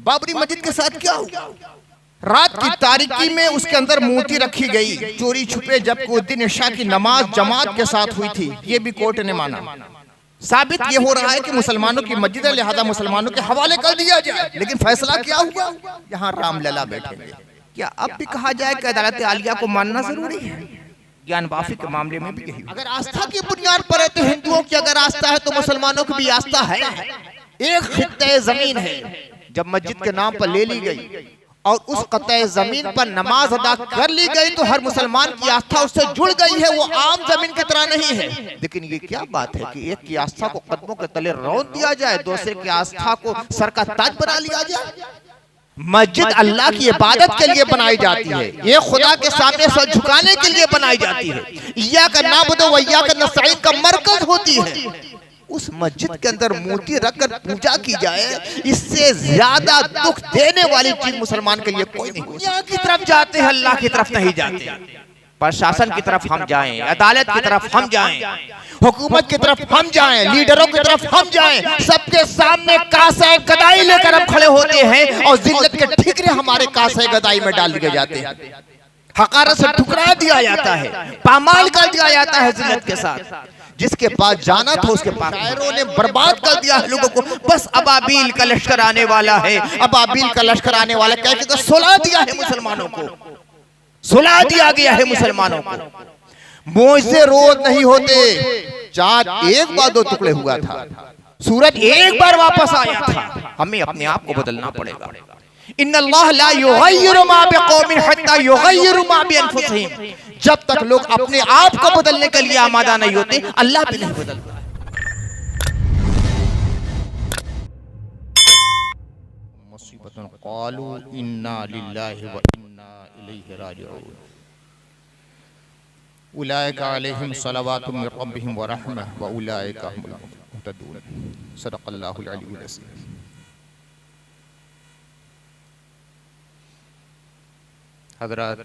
बाबरी मस्जिद के साथ क्या हुआ? रात की तारीकी में उसके अंदर मूर्ति रखी गई चोरी छुपे, जबकि उस दिन इशा की नमाज जमात के साथ हुई थी। ये भी कोर्ट ने माना। साबित ये हो रहा है कि मुसलमानों की मस्जिद है, लिहाजा मुसलमानों के हवाले कर दिया जाए। लेकिन फैसला क्या हुआ? यहाँ रामलला बैठेंगे। क्या अब भी कहा जाए कि अदालत आलिया को मानना जरूरी है? ज्ञान वाफी के मामले में भी यही। अगर आस्था की बुनियाद पर है तो हिंदुओं की अगर आस्था है तो मुसलमानों की भी आस्था है। एक खित्ते जमीन है, जब मस्जिद के नाम पर ले ली गई और उस कत्ते जमीन पर नमाज अदा कर ली गई तो हर मुसलमान की आस्था उससे जुड़ गई है। वो आम जमीन की तरह नहीं है। लेकिन ये क्या बात है कि एक की आस्था को कदमों के तले रौंद दिया जाए, दूसरे की आस्था को सर का ताज बना लिया जाए। मस्जिद अल्लाह की इबादत के लिए बनाई जाती है, ये खुदा के सामने सर झुकाने के लिए बनाई जाती है। इय्याका नअबुदु व इय्याका नस्तईन का मरकज होती है। उस मस्जिद के अंदर मूर्ति रखकर पूजा की जाए, इससे ज्यादा दुख देने वाली चीज मुसलमान के लिए कोई नहीं। दुनिया की तरफ जाते हैं, अल्लाह की तरफ नहीं जाते। प्रशासन की तरफ हम जाएं, अदालत की तरफ हम जाएं, हुकूमत की तरफ हम जाएं, लीडरों की तरफ हम जाएं, सबके सामने कासे गदाई लेकर हम खड़े होते हैं और जिल्लत के ठिकरे हमारे कासे गदाई में डाल दिए जाते हैं। हकारत से ठुकरा दिया जाता है, पामाल कर दिया जाता है जिल्लत के साथ। जिसके पास जाना था उसके पास शायरों ने बर्बाद कर दिया है लोगों को। बस अबाबील का लश्कर आने वाला है, अबाबील का लश्कर आने वाला कह के तो सुला दिया है मुसलमानों को, सुला दिया गया है मुसलमानों को। मोजे रोज नहीं होते, चांद एक बार दो टुकड़े हुआ था, सूरज एक बार वापस आया था। हमें अपने आप को बदलना पड़ेगा। इन्नल्लाह ला युगय्यिरु मा बिकौमिन हत्ता युगय्यिरु मा बिअनफुसिहिम। जब तक लोग अपने आप को बदलने के लिए आमादा नहीं होते, अल्लाह भी नहीं बदलता। मुसीबतुन क़ालू इन्ना लिल्लाहि व इन्ना इलैहि राजिऊन। उलाइका अलैहिम सलवातुम मिर रब्बिहिम व रहमह व उलाइका हुमुल मुहतदून। सदक़ल्लाहुल अलीयुल अज़ीम। हज़रात,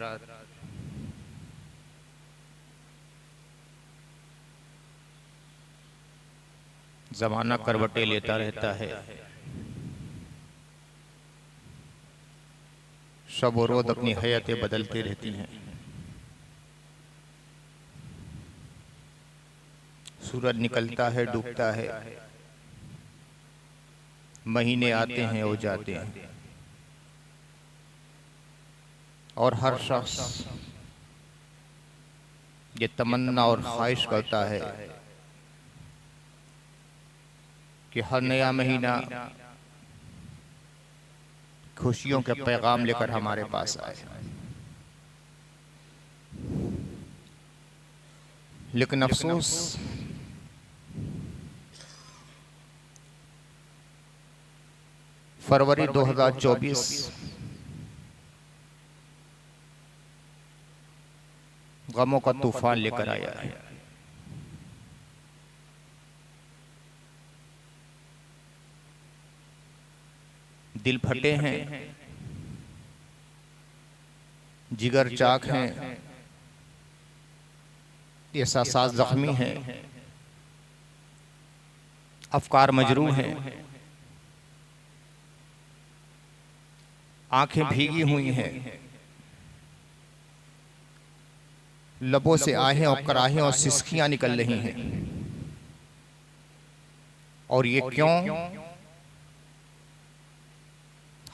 ज़माना करवटें लेता रहता है, शब व रोज़ अपनी हयातें बदलती रहती हैं। सूरज निकलता है, डूबता है, महीने आते हैं और जाते हैं, और हर शख्स ये तमन्ना और ख्वाहिश करता है कि हर नया महीना खुशियों के पैगाम लेकर हमारे पास आए। लेकिन अफसोस फरवरी 2024 गमों का तूफान लेकर आया है। दिल फटे हैं, जिगर चाक हैं, एहसास जख्मी हैं, अफकार मजरूह हैं, आंखें भीगी हुई हैं, लबों से आहें और कराहें और सिसकियां निकल रही हैं। और ये क्यों?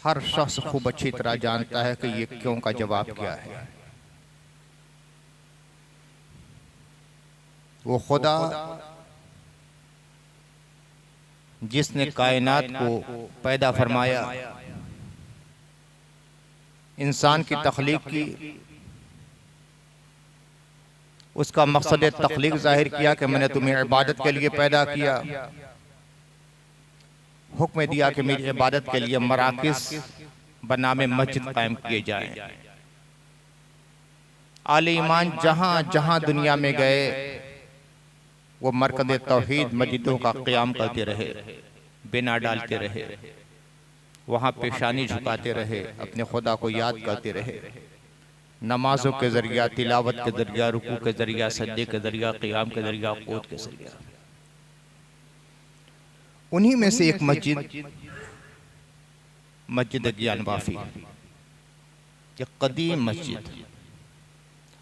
हर शख्स खूब अच्छी तरह जानता है कि ये क्यों का जवाब क्या है। वो खुदा जिसने कायनात को पैदा फरमाया, इंसान की तख्लीक की, उसका मकसद तख्लीक जाहिर किया कि मैंने तुम्हें इबादत के लिए पैदा किया, हुक्म दिया कि मेरी इबादत के लिए मराकिस बनामे मस्जिद कायम किए जाएं। आले ईमान जहां जहां दुनिया में गए वो मरकज़ तौहीद मस्जिदों का क़याम करते रहे, बिना डालते रहे, वहाँ पेशानी झुकाते रहे, अपने खुदा को याद करते रहे, नमाजों के जरिया, तिलावत के जरिया, रुकू के जरिया, सज्दे के जरिया, क़याम के जरिया, क़ुऊद के जरिया। उन्हीं में से एक मस्जिद मस्जिद ज्ञान वाफी, ये कदीम मस्जिद,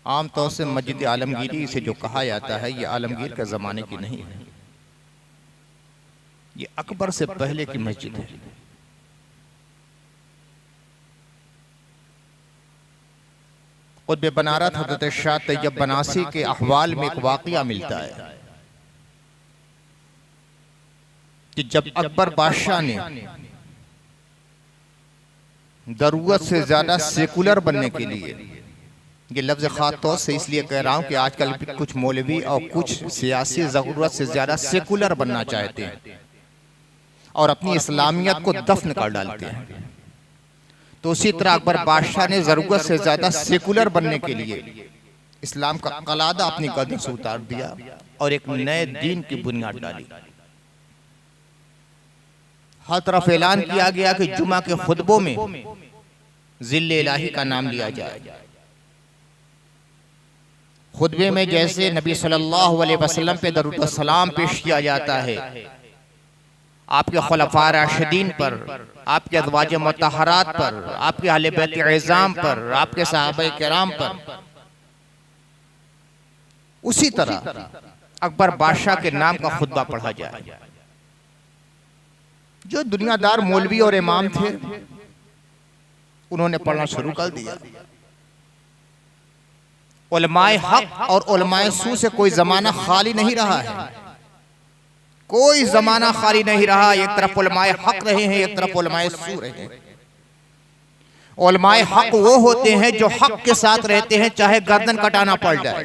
आमतौर से मस्जिद आलमगीरी से जो कहा जाता है ये आलमगीर के ज़माने की नहीं है, ये अकबर से पहले की मस्जिद है। क़ुत्ब बनारस हज़रत शाह तैयब बनासी के अहवाल में एक वाक़या मिलता है कि जब अकबर बादशाह ने ज़रूरत से ज़्यादा सेकुलर बनने के लिए, ये लफ्ज़ ख़ास तौर से इसलिए कह रहा हूँ कि आजकल कुछ मौलवी और कुछ सियासी ज़रूरत से ज़्यादा सेकुलर बनना चाहते हैं और अपनी इस्लामियत को दफन कर डालते हैं, तो उसी तरह अकबर बादशाह ने ज़रूरत से ज़्यादा सेकुलर बनने के लिए इस्लाम का कलादा अपनी गर्दन से उतार दिया और एक नए दीन की बुनियाद डाली। हर तरफ ऐलान किया गया कि जुमा के खुतबों में ज़िल्ले इलाही का नाम लिया जाए। खुतबे में जैसे नबी सल्लल्लाहु अलैहि वसल्लम पे दरूद व सलाम पेश किया जाता है, आपके खुलफा राशिदीन पर, आपके अज़वाज मुतहरात पर, आपके अहले बैत इज़ाम पर, आपके सहाबा किराम पर, उसी तरह अकबर बादशाह के नाम का खुतबा पढ़ा जाए। जो दुनियादार मौलवी और इमाम थे उन्होंने पढ़ना शुरू कर दिया। उलमाए हक और उलमाए सू से कोई जमाना खाली नहीं रहा है, कोई जमाना खाली नहीं रहा। एक तरफ उलमाए हक रहे हैं, एक तरफ उलमाए सू रहे हैं। उलमाए हक वो होते हैं जो हक के साथ रहते हैं चाहे गर्दन कटाना पड़ जाए,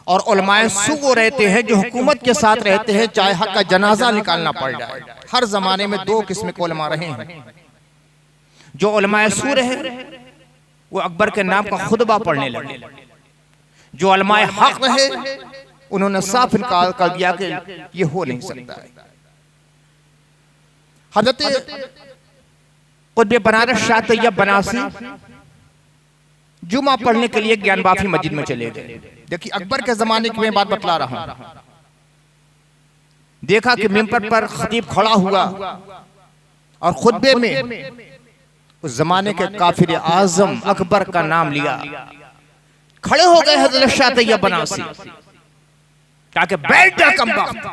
और उलमाए सू वो रहते हैं जो हुकूमत के साथ रहते हैं चाहे हक का जनाजा निकालना पड़ जाए। हर जमाने में दो किस्म के उलमा रहे हैं। जो उलमाए सू रहे वो अकबर के नाम का खुतबा पढ़ने लगे, जो उलमाए हक रहे उन्होंने साफ इनकार कर दिया कि ये हो नहीं सकता है। हज़रत क़ुत्ब बनारस शाह तैयब बनासी जुमा पढ़ने के लिए ज्ञान वाफी मस्जिद में चले गए। देखिए अकबर के जमाने की मैं बात बतला रहा हूं। देखा कि मिंबर पर खतीब खड़ा हुआ और खुतबे में उस जमाने के काफिर आजम अकबर का नाम लिया। खड़े हो गए हज़रत शाह तैयब बनासी, ताकि बैठ जा कम वक्त,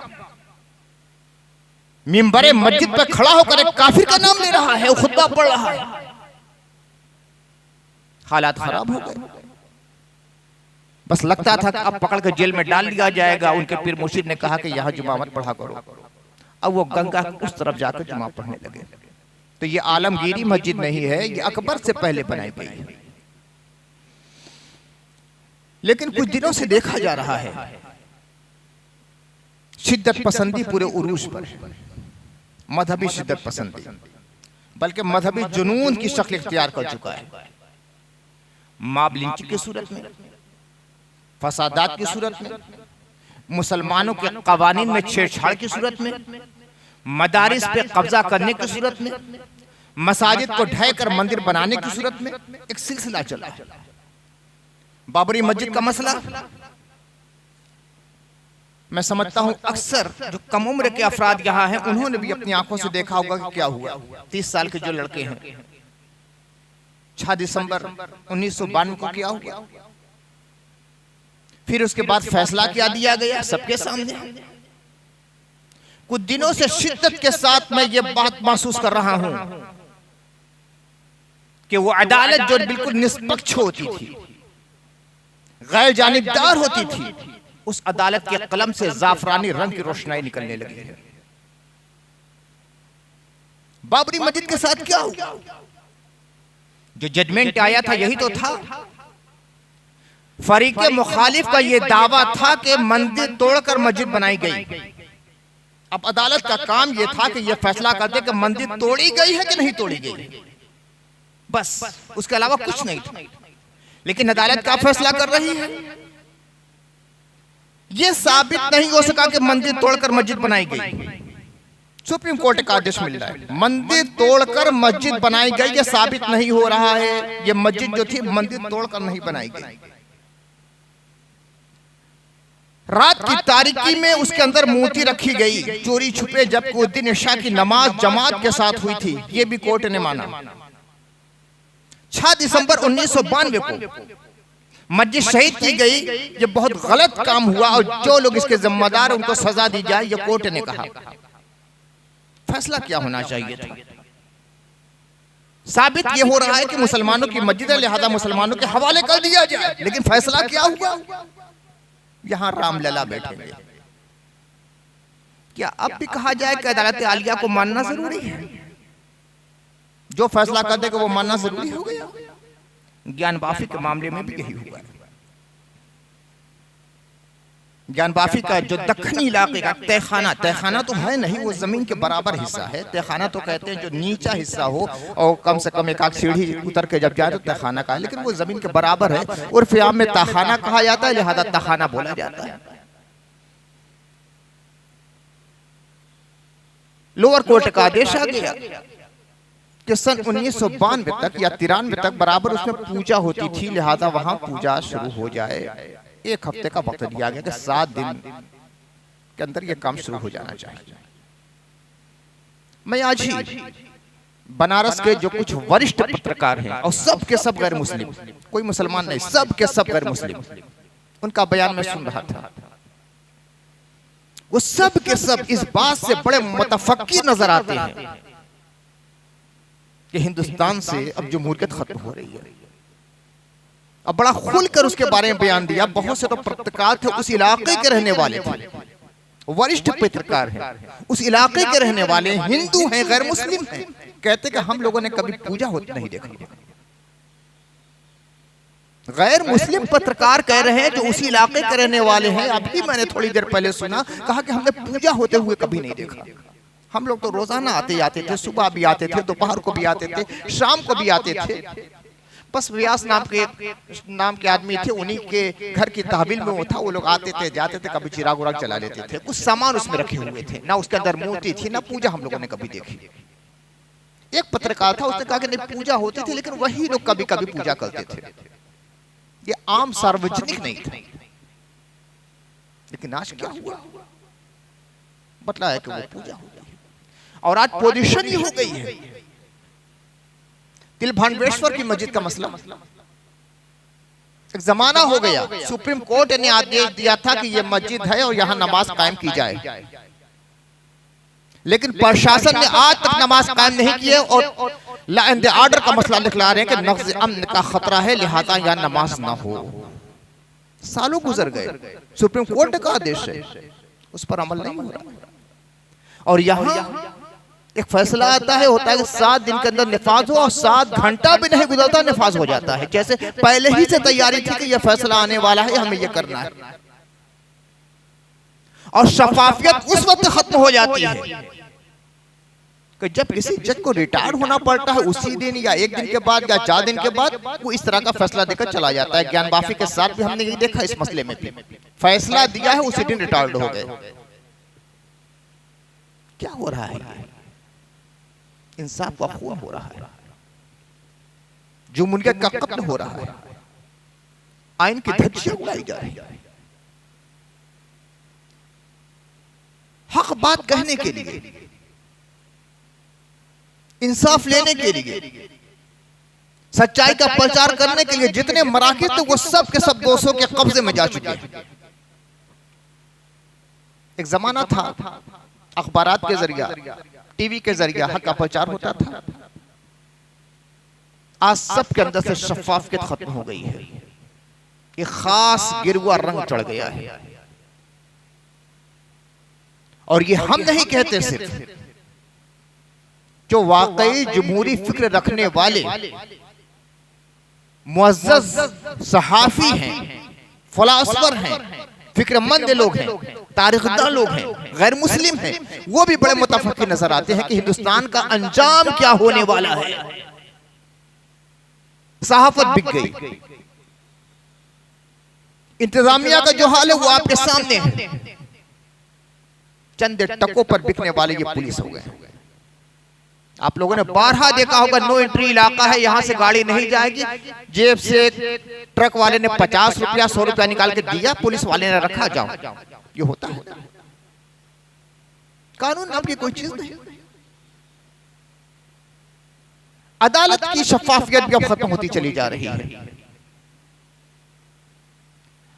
मिंबरे मस्जिद पर खड़ा होकर एक काफिर का नाम ले रहा है, वो खुतबा पढ़ रहा है। हालात खराब हो गए, बस लगता था कि अब पकड़ कर जेल में डाल दिया जाएगा। उनके पीर मुर्शिद ने कहा कि यहाँ जुमा मत पढ़ा करो। अब वो गंगा उस तरफ जाकर जुमा पढ़ने लगे। तो ये आलमगीरी मस्जिद नहीं है, ये अकबर से पहले बनाई गई है। लेकिन कुछ दिनों से देखा जा रहा है शिद्दत पसंदी पूरे उरूज पर है। मजहबी शिद्दत पसंदी बल्कि मजहबी जुनून की शक्ल इख्तियार कर चुका है। मॉब लिंचिंग की सूरत में, फसादात की सूरत में, मुसलमानों के कवानीन में छेड़छाड़ की सूरत में, मदारिस पे कब्जा करने की सूरत में, मसाजिद को ढहकर मंदिर बनाने की सूरत में एक सिलसिला चला है। बाबरी मस्जिद का मसला, मैं समझता हूं अक्सर जो कम उम्र के अफराद यहाँ हैं उन्होंने भी अपनी आंखों से देखा होगा कि क्या हुआ। 30 साल के जो लड़के हैं, 6 दिसंबर 1992 को क्या हुआ, फिर उसके बाद फैसला क्या दिया गया सबके सामने। कुछ दिनों से शिद्दत के साथ मैं ये बात महसूस कर रहा हूं कि वो अदालत जो बिल्कुल निष्पक्ष होती थी, गैर जानिबदार होती थी, उस अदालत के कलम से जाफरानी रंग की रोशनाई निकलने लगी है। बाबरी मस्जिद के साथ क्या हुआ? जो जजमेंट आया था यही तो था। फरीके मुखालिफ का यह दावा था कि मंदिर तोड़कर मस्जिद बनाई गई। अब अदालत का काम यह था कि यह फैसला कर दे कि मंदिर तोड़ी गई है कि नहीं तोड़ी गई, बस उसके अलावा कुछ नहीं था। लेकिन अदालत क्या फैसला कर रही है? यह साबित नहीं हो सका कि मंदिर तोड़कर मस्जिद बनाई गई। सुप्रीम कोर्ट का आदेश मिल रहा है, मंदिर तोड़कर मस्जिद बनाई गई, यह साबित नहीं हो रहा है। यह मस्जिद जो थी मंदिर तोड़कर नहीं बनाई गई। रात की तारीकी में उसके अंदर मूर्ति रखी गई, चोरी छुपे जबकि उस दिन इशा की नमाज जमात के साथ हुई थी, ये भी कोर्ट ने माना। 6 दिसंबर 1992 को मस्जिद शहीद की गई। ये बहुत गलत काम हुआ और जो लोग इसके जिम्मेदार उनको सजा दी जाए, ये कोर्ट ने कहा। फैसला क्या होना चाहिए था? साबित ये हो रहा है कि मुसलमानों की मस्जिद है, लिहाजा मुसलमानों के हवाले कर दिया जाए। लेकिन फैसला क्या हुआ? यहां रामलला बैठेंगे। क्या अब भी कहा जाए कि अदालत आलिया को मानना जरूरी है? जो फैसला कर देगा वो मानना जरूरी हो गया। ज्ञानवाफी के मामले में भी यही हुआ। ज्ञानवाफी का जो दक्षिणी इलाके का तहखाना तो है नहीं, वो जमीन के बराबर हिस्सा है। तहखाना तो कहते हैं जो नीचा हिस्सा हो और कम से कम एक आध सीढ़ी उतर के जब जाए तो तहखाना का है, लेकिन वो जमीन के बराबर है। उर्फ आम में तहखाना कहा जाता है, लिहाजा तहखाना बोला जाता है। लोअर कोर्ट का आदेश आ गया कि सन 1992 तक या 93 तक बराबर उसमें पूजा होती थी, लिहाजा वहां पूजा शुरू हो जाए। 1 हफ्ते का वक्त दिया गया कि 7 दिन के अंदर यह काम शुरू हो जाना चाहिए। मैं आज ही बनारस के जो कुछ वरिष्ठ पत्रकार हैं और सब के सब गैर मुस्लिम, कोई मुसलमान नहीं, सब के सब गैर मुस्लिम, उनका बयान मैं सुन रहा था। वो सब के सब इस बात से बड़े मुतफक्की नजर आते हैं कि हिंदुस्तान से अब जमहूरियत खत्म हो रही है। अब बड़ा खुलकर उसके बारे में बयान दिया। बहुत से तो पत्रकार थे, उस इलाके के रहने वाले थे, वरिष्ठ पत्रकार हैं, उस इलाके के रहने वाले, हिंदू हैं, गैर मुस्लिम हैं, कहते कि हम लोगों ने कभी पूजा होती नहीं देखा। गैर मुस्लिम पत्रकार कह रहे हैं जो उसी इलाके के रहने वाले हैं। अभी मैंने थोड़ी देर पहले सुना, कहा कि हमने पूजा होते हुए कभी नहीं देखा। हम लोग तो रोजाना आते जाते थे, सुबह भी आते थे, दोपहर को भी आते थे, शाम को भी आते थे। बस व्यास नाम के आदमी थे, उन्हीं के घर की तहवील में वो था। वो लोग आते थे, जाते थे, कभी चिराग उराग चला लेते थे। कुछ सामान उसमें रखे हुए थे, ना उसके अंदर मूर्ति थी, ना पूजा हम लोगों ने कभी देखी। एक पत्रकार था, उसने कहा कि नहीं पूजा होती थी, लेकिन वही लोग कभी कभी पूजा करते थे, ये आम सार्वजनिक नहीं था। लेकिन आज क्या हुआ? बतला है कि वो पूजा हो गई और आज पोजीशन ही हो गई है। तिलभांडेश्वर की मस्जिद का मसला एक जमाना हो गया, सुप्रीम कोर्ट ने आदेश दिया था कि यह मस्जिद है और यहां नमाज कायम की जाए, लेकिन प्रशासन ने आज तक नमाज कायम नहीं की है और लॉ एंड ऑर्डर का मसला निकला रहे हैं कि नफ्ज अमन का खतरा है, लिहाजा यहां नमाज ना हो। सालों गुजर गए, सुप्रीम कोर्ट का आदेश है, उस पर अमल नहीं हो रहा। और यहां एक फैसला आता है, होता है कि 7 दिन के अंदर निफाज हो और 7 घंटा भी नहीं गुजरता निफाज हो जाता है। जैसे पहले ही से तैयारी थी कि यह फैसला आने वाला है, हमें यह करना है। और शफाफियत उस वक्त खत्म हो जाती है कि जब किसी जज को रिटायर होना पड़ता है, उसी दिन या 1 दिन के बाद या 4 दिन के बाद वो इस तरह का फैसला देकर चला जाता है। ज्ञानवाफी के साथ भी हमने यही देखा, इस मसले में भी फैसला दिया है, उसी दिन रिटायर्ड हो गए। क्या हो रहा है? इंसाफ का खून हो रहा है, जुम्मूरियत का कत्ल हो रहा है, आइन की धज्जियां उड़ाई जा रही है। हक बात कहने के लिए, इंसाफ लेने के लिए, सच्चाई का प्रचार करने के लिए जितने मराकिज़ थे वो सब के सब दोषों के कब्जे में जा चुके हैं। एक जमाना था अखबारात के जरिया, टीवी के जरिया हक का प्रचार होता था। आज सब के अंदर से शफाफियत खत्म हो गई है, एक खास गिरवा रंग चढ़ गया है। और ये हम नहीं कहते, सिर्फ जो वाकई जमहूरी फिक्र रखने वाले मुअज़्ज़ज़ सहाफी हैं, फिलासफर हैं, फिक्रमंद लोग हैं, तारीखदान लोग हैं, गैर मुस्लिम हैं, वो भी बड़े मुतफक्की नजर आते हैं कि हिंदुस्तान का अंजाम क्या होने वाला है। सहाफत बिक गई, इंतजामिया का जो हाल है वो आपके सामने है। चंद टकों पर बिकने वाले ये पुलिस हो गए। आप लोगों ने बारहा देखा होगा, नो एंट्री इलाका है, यहां से गाड़ी नहीं जाएगी। जेब से ट्रक वाले ने 50 रुपया 100 रुपया निकाल के दिया, पुलिस वाले ने रखा, जाओ। ये होता है। कानून नाम की कोई चीज नहीं। अदालत की शफाफियत भी अब खत्म होती चली जा रही है।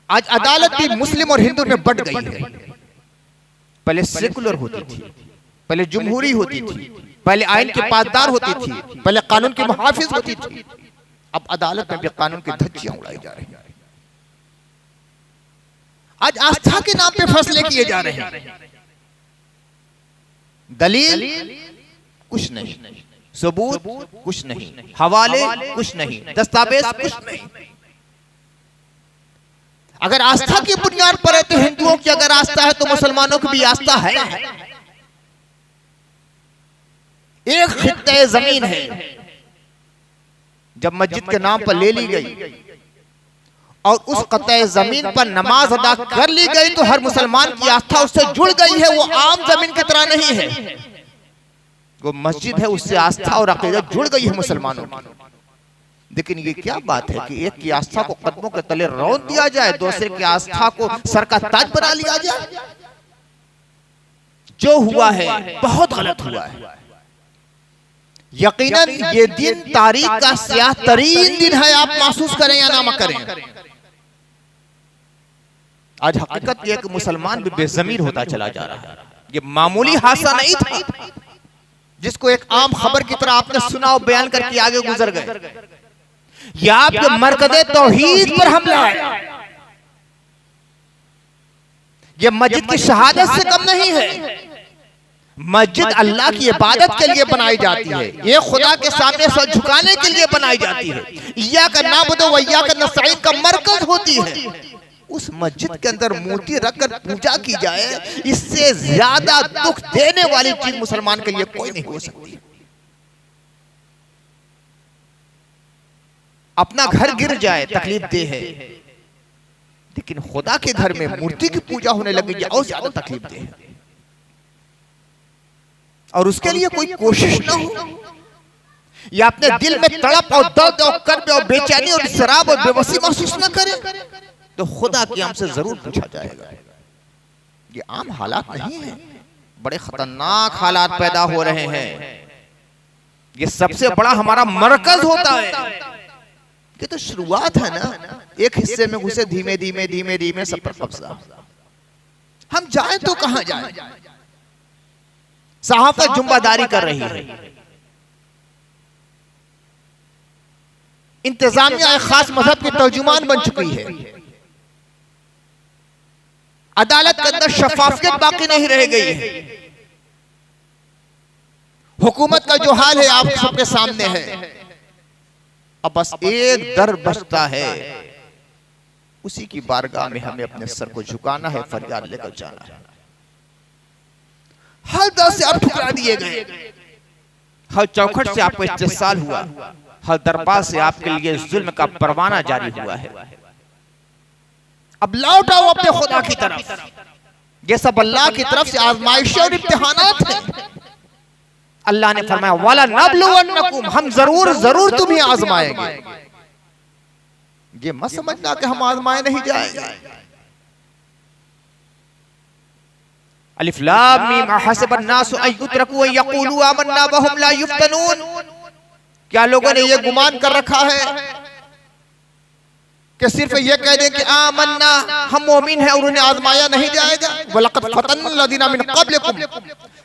आज अदालत भी मुस्लिम और हिंदू में बंट गई है। पहले सेकुलर होती थी, पहले जमहूरी होती थी, पहले आइन के पासदार होती थी, पहले कानून की मुहाफिज होती थी। अब अदालत में भी कानून की धज्जियां उड़ाई जा रही हैं। आज आस्था के नाम पे फैसले किए जा रहे हैं। दलील कुछ नहीं, सबूत कुछ नहीं, हवाले कुछ नहीं, दस्तावेज कुछ नहीं। अगर आस्था की बुनियाद पर है तो हिंदुओं की अगर आस्था है तो मुसलमानों की भी आस्था है। एक खित्ते जमीन है, जब मस्जिद के नाम पर ले ली गई और उस खित्ते जमीन पर नमाज अदा कर ली गई तो हर मुसलमान की आस्था उससे जुड़ गई है। वो आम जमीन की तरह नहीं है, वो मस्जिद है, उससे आस्था और अकीदत जुड़ गई है मुसलमानों की। लेकिन ये क्या बात है कि एक की आस्था को कदमों के तले रौंद दिया जाए, दूसरे की आस्था को सर का ताज बना लिया जाए। जो हुआ है बहुत गलत हुआ है। यकीनन ये दिन तारीख का स्याह तरीन दिन है, आप महसूस करें या ना करें। आज हकीकत यह कि मुसलमान भी बेज़मीर होता चला जा रहा है। ये मामूली हादसा नहीं था जिसको एक आम खबर की तरह आपने सुना और बयान करके आगे गुजर गए। यह आपके मरकज़े तौहीद पर हमला है। यह मस्जिद की शहादत से कम नहीं है। मस्जिद अल्लाह की इबादत के लिए बनाई जाती है, ये खुदा के सामने सर झुकाने के लिए बनाई जाती है। इय्याका नअबुदु व इय्याका नस्तईन का मरकज होती है। उस मस्जिद के अंदर मूर्ति रखकर पूजा की जाए, इससे ज्यादा दुख देने वाली चीज मुसलमान के लिए कोई नहीं हो सकती। अपना घर गिर जाए तकलीफ दे है, लेकिन खुदा के घर में मूर्ति की पूजा होने लगी और ज्यादा तकलीफ दे है। और उसके लिए कोई कोशिश ना हो, या अपने दिल में तड़प और दर्द और कर्ब और बेचैनी और शराब और बेबसी महसूस न करे, तो खुदा की हमसे जरूर पूछा जाएगा। ये आम हालात नहीं है, बड़े खतरनाक हालात पैदा हो रहे हैं। ये सबसे बड़ा हमारा मरकज होता है। ये तो शुरुआत है ना, एक हिस्से में घुसे धीमे धीमे धीमे धीमे सब पर कब्जा। हम जाएं तो कहां जाएं? सहाफत जुम्बादारी कर रही है, इंतजामिया एक खास मजहब की तर्जुमान बन चुकी है। अदालत के अंदर शफाफियत बाकी नहीं रह गई है। हुकूमत का जो हाल है आप सबके सामने है। अब बस एक दर बचता है, उसी की बारगाह में हमें अपने सर को झुकाना है, फरियाद लेकर जाना है। हर दर से आप ठुकरा दिए गए, हर चौखट से आपको इस्तेसाल हुआ, हर दरबार से आपके लिए जुल्म का परवाना जारी हुआ है। अब लौट आओ अपने खुदा की तरफ। ये सब अल्लाह की तरफ से आजमाइश और इम्तिहानात हैं। अल्लाह ने फरमाया वाला नबलुवन्नकुम, हम जरूर जरूर तुम्हें आजमाएंगे। ये मत समझना कि हम आजमाए नहीं जाएंगे। अलिफ लाम मीम अहसिबन्नासु अन युत्रकू अन यक़ूलू आमन्ना वहुम ला युफ्तनून। क्या लोगों ने ये गुमान कर रखा है कि सिर्फ ये कह दें कि आमन्ना, हम मोमिन हैं, और उन्हें आजमाया नहीं जाएगा? वलक़द फ़तन्नल लज़ीना मिन क़ब्लिकुम,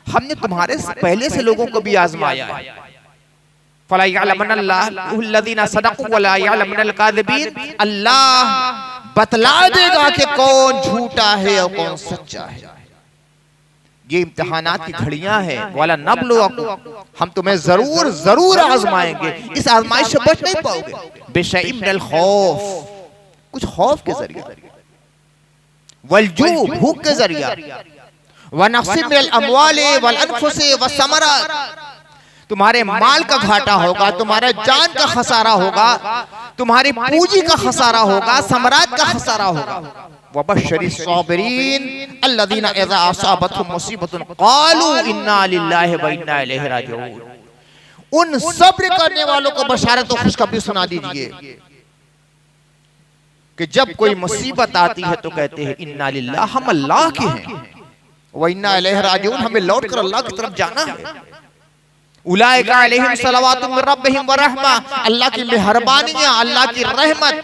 हमने तुम्हारे पहले से लोगों को भी आजमाया है। फला यअलमन्नल्लाहु लज़ीना सदक़ू वला यअलमन्नल काज़िबीन, अल्लाह बतला देगा कि कौन झूठा है और कौन सच्चा है। ये इम्तिहानात की घड़ियां हैं। वाला नबलुवकुम, हम तुम्हें जरूर जरूर आजमाएंगे। इस आजमाइश से बच नहीं पाओगे। बेशइम मिनल खौफ, कुछ खौफ के जरिए, वलजू, भूख के जरिए, वनक़्सिम मिनल अमवालि वल अनफुसि वस्समरात, तुम्हारे माल का घाटा होगा, तुम्हारे जान का खसारा होगा, तुम्हारी पूंजी का खसारा होगा, समरात का खसारा होगा। वबश्शिरिस साबिरीन अल्लज़ीना इज़ा असाबतहुम मुसीबतुन क़ालू इन्ना लिल्लाहि व इन्ना इलैहि राजिऊन। उन सब्र करने वालों को बशारत और खुशखबरी सुना दीजिए कि जब कोई मुसीबत आती है तो कहते हैं इन्ना लिल्लाह, हम अल्लाह के हैं, व इन्ना इलैहि राजिऊन, हमें लौट कर अल्लाह की तरफ जाना है। उलाइका अलैहिम सलवातु मिर रब्बिहिम व रहमा, अल्लाह की मेहरबानियां, अल्लाह की रहमत,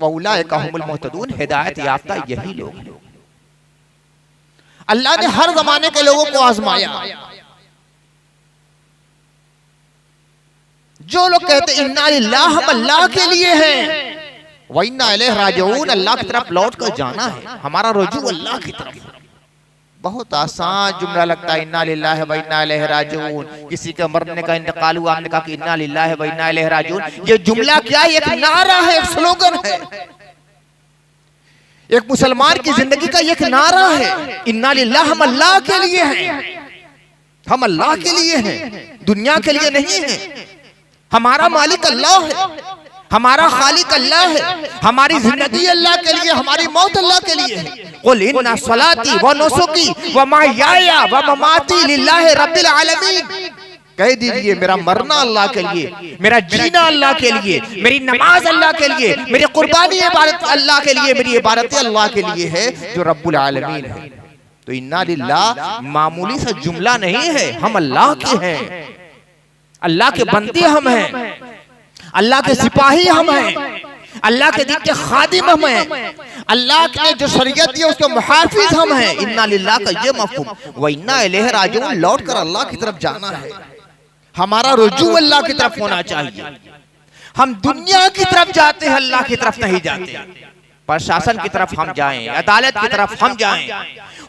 व उलाइका हुमुल मुहतदून, हिदायत याफ्ता यही लोग हैं। अल्लाह ने हर जमाने के लोगों को आजमाया। जो लोग कहते इन्ना लिल्लाह, हम अल्लाह के लिए हैं, व इन्ना इलैहि राजिऊन, अल्लाह की तरफ लौट कर जाना है, हमारा रुजू अल्लाह की तरफ। बहुत आसान जुमला लगता है, इन्ना लिल्लाह व इन्ना इलैहि राजिऊन। किसी के मरने का इंतकाल हुआ, हमने कहा कि इन्ना लिल्लाह व इन्ना इलैहि राजिऊन। ये जुमला क्या है? एक नारा है, एक स्लोगन है। एक मुसलमान की जिंदगी का एक नारा है, इन्ना लिल्लाह, हम अल्लाह के लिए हैं, हम अल्लाह के लिए हैं, दुनिया के लिए नहीं है। हमारा मालिक अल्लाह है, हमारा खालिक अल्लाह है, हमारी जिंदगी अल्लाह के लिए, हमारी मौत अल्लाह के लिए है। कुल इन्ना सलाती व नुसुकी व महयाया व ममाती लिल्लाहि रब्बिल आलमीन, कह दीजिए मेरा मरना अल्लाह के लिए, मेरा जीना अल्लाह के लिए, मेरी नमाज अल्लाह के लिए, मेरी कुर्बानी इबादत अल्लाह के लिए, मेरी इबादतें अल्लाह के लिए है जो रब्बुल आलमीन है। तो इन्ना लिल्लाह मामूली सा जुमला नहीं है, हम अल्लाह के हैं, अल्लाह के बंदे हम हैं, अल्लाह के सिपाही हम हैं, अल्लाह के दीन के खादिम हम हैं, अल्लाह ने जो शरीयत दी उसके मुहाफिज हम हैं। इन्ना लिल्लाह का ये मफहूम, व इन्ना इलैहि राजिऊन, लौट कर अल्लाह की तरफ जाना है, हमारा रुजू अल्लाह की तरफ होना चाहिए। हम दुनिया की तरफ जाते हैं, अल्लाह की तरफ नहीं जाते। प्रशासन की तरफ हम जाएं, अदालत की तरफ हम जाएं,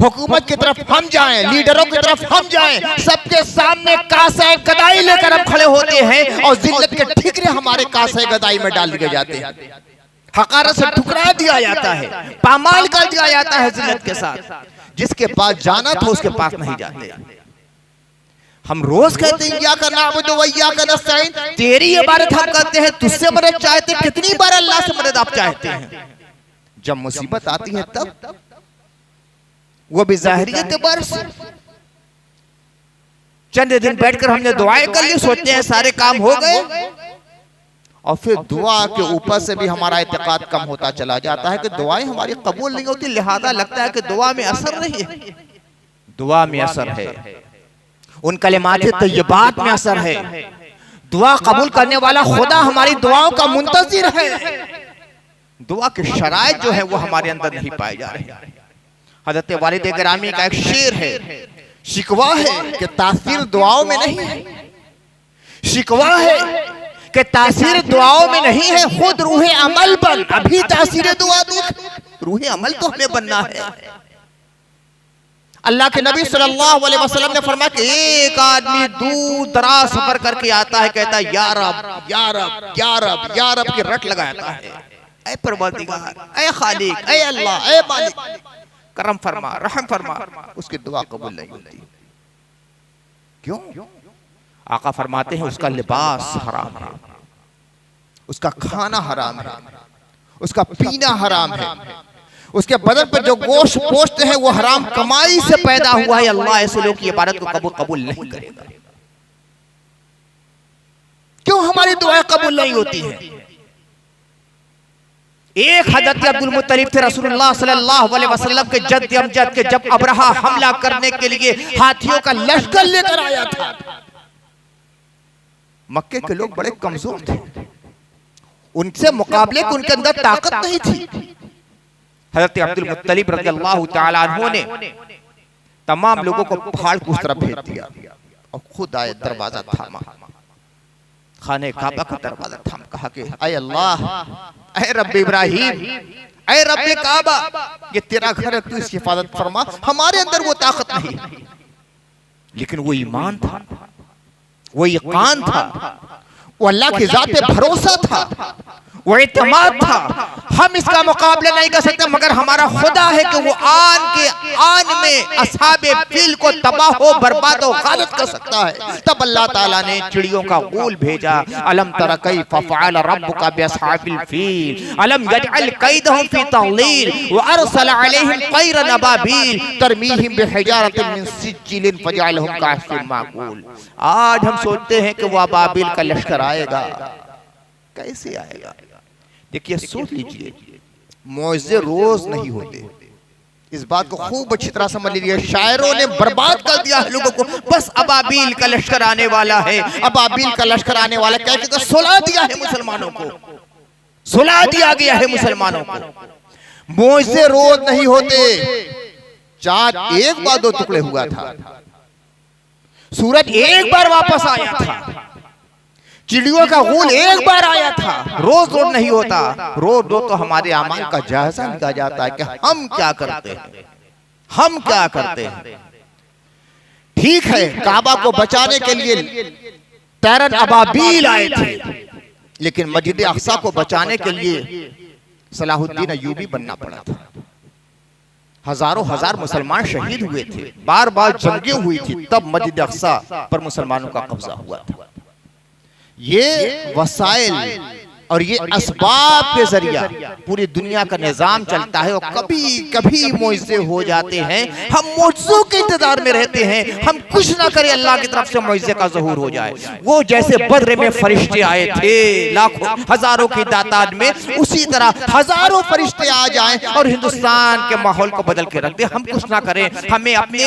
हुकूमत की तरफ हम जाएं, लीडरों की तरफ हम जाएं, सबके सामने कासे गदाई लेकर हम खड़े होते हैं और जिल्लत के ठिकरे हमारे कासे गदाई में डाल दिए जाते हैं, हकारत से ठुकरा दिया जाता है, पामाल कर दिया जाता है जिल्लत के साथ। जिसके पास जाना था उसके पास नहीं जाते। हम रोज कहते हैं या का नाबुदु व या का नस्तईन, तेरी इबादत हम करते हैं, तुझसे मदद चाहते हैं। कितनी बार अल्लाह से मदद आप चाहते हैं? जब मुसीबत आती है तब, वो भी ज़ाहिरी एतबार से। चंद दिन बैठकर हमने दुआएं कर ली, सोचते हैं सारे काम हो गए, और फिर दुआ के ऊपर से भी हमारा इत्तेकाद कम होता चला जाता है कि दुआएं हमारी कबूल नहीं होती, लिहाजा लगता है कि दुआ में असर नहीं है। दुआ में असर है, उन कलिमात तय्यबात में असर है। दुआ कबूल करने वाला खुदा हमारी दुआओं का मुंतज़िर है। दुआ के शराइत जो है वो हमारे अंदर नहीं पाए जा रहे। हज़रत वालिद गिरामी का एक शेर है, शिकवा है कि तासीर दुआओं में नहीं है, शिकवा है कि तासीर दुआओं में नहीं है, खुद रूहे अमल बन, अभी तासीर दुआ देख। रूहे अमल तो हमें बनना है। अल्लाह के नबी सल्लल्लाहु अलैहि वसल्लम ने फरमाया कि एक आदमी दूर दराज सफर करके आता है, कहता है या रब या रब या रब या रब की रट लगाता है, ऐ परवरदिगार, ऐ खालिक, ऐ अल्लाह, ऐ मालिक, करम फरमा, रहम फरमा। उसकी दुआ कबूल नहीं होती। क्यों? आका फरमाते हैं उसका लिबास हराम है, उसका खाना हराम है, उसका पीना हराम है, उसके बदन पर जो गोश्त पोस्ट है वो हराम कमाई से पैदा हुआ है। अल्लाह ऐसे लोग की इबादत को कबूल नहीं करेगा। क्यों हमारी दुआएं कबूल नहीं होती हैं? एक हज़रत अब्दुल मुत्तलिब थे, रसूलुल्लाह सल्लल्लाहु अलैहि वसल्लम के जद्द अमजद के जब अबरहा हमला करने के लिए हाथियों का लश्कर लेकर आया था। मक्के के लोग बड़े कमजोर थे, उनसे मुकाबले को उनके अंदर ताकत नहीं थी। हज़रत अब्दुल मुत्तलिब रज़ियल्लाहु ताला अन्हु ने तमाम लोगों को पहाड़ की तरफ भेज दिया और खुद आए, दरवाजा थामा, खाने काबा का दरवाजा थाम, कहा कि ऐ अल्लाह, ऐ रब्बे इब्राहिम, ऐ रब्बे काबा, ये तेरा घर है, तू इसकी हिफाजत फरमा। हमारे अंदर वो ताकत नहीं, लेकिन वो ईमान था, वो यकीन था, वो अल्लाह की जात पे भरोसा था, वो इत्मीनान था, हम इसका मुकाबला नहीं कर सकते, मगर हमारा खुदा है कि वो आन में असहाबे फील को तबाह हो बर्बाद हो गालिब कर सकता है। तब अल्लाह ताला ने चिड़ियों का गूल भेजा, अलम तरा कैफ फअल रब्बुका बिअसहाबिल फील अलम यजअल कैदहुम फी तज़लील व अरसल अलैहिम तैरन अबाबील तरमीहिम बिहिजारतिन मिन सिज्जिलिन फजअलहुम कअस्फिन माकूल। आज हम सोचते हैं कि वो अबाबील का लश्कर आएगा, कैसे आएगा? देखिए, सोच लीजिए, मौजे रोज नहीं होते, इस बात को खूब अच्छी तरह समझ लीजिए। शायरों ने बर्बाद कर दिया है लोगों को, बस अबाबील का लश्कर आने वाला है, अबाबील का लश्कर आने वाला, क्या कहते हैं, सुला दिया है मुसलमानों को, सुला दिया गया है मुसलमानों को। मौजे रोज नहीं होते, चांद एक बार दो टुकड़े हुआ था, सूरज एक बार वापस आया था, चिड़ियों का गूल एक बार आया था, रोज रोज नहीं होता। रोज रोज तो हमारे अमाल का जायजा लिया जाता है कि हम क्या करते हैं, हम क्या करते हैं। ठीक है, काबा को बचाने के लिए तैरन अबाबील आए थे, लेकिन मस्जिद अक्सा को बचाने के लिए सलाहुद्दीन अय्यूबी बनना पड़ा था। हजारों हजार मुसलमान शहीद हुए थे, बार बार जंगें हुई थी, तब मस्जिद अक्सा पर मुसलमानों का कब्जा हुआ था। ये वसाइल और ये असबाब के जरिया पूरी दुनिया का निजाम चलता है, और कभी कभी मौजे हो जाते हैं, हम मौजों के इंतजार में रहते हैं, हम कुछ ना करें अल्लाह की तरफ से मौजे का ज़हूर हो जाए। वो जैसे बद्र में फरिश्ते आए थे लाखों हजारों की तादाद में, उसी तरह हजारों फरिश्ते आ जाएं और हिंदुस्तान के माहौल को बदल के रख दे। हम कुछ ना करें, हमें अपने